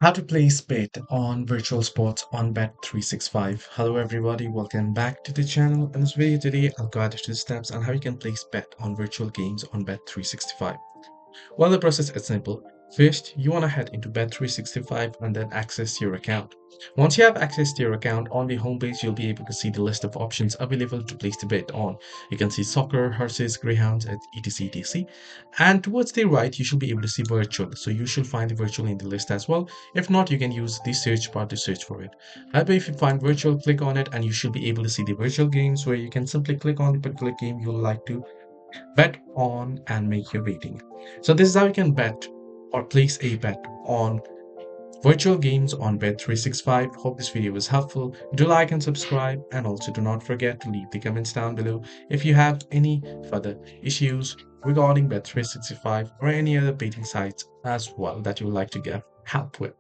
How to place bet on virtual sports on bet365. Hello everybody, welcome back to the channel. In this video today, I'll guide you through the steps on how you can place bet on virtual games on bet365. Well, the process is simple. First, you want to head into bet365 and then access your account. Once you have access to your account, on the homepage, you'll be able to see the list of options available to place the bet on. You can see soccer, horses, greyhounds, and etc. And towards the right, you should be able to see virtual. So you should find the virtual in the list as well. If not, you can use the search bar to search for it. However, if you find virtual, click on it and you should be able to see the virtual games where you can simply click on the particular game you would like to bet on and make your rating. So this is how you can bet or place a bet on virtual games on Bet365. Hope this video was helpful. Do like and subscribe, and also do not forget to leave the comments down below if you have any further issues regarding Bet365 or any other betting sites as well that you would like to get help with.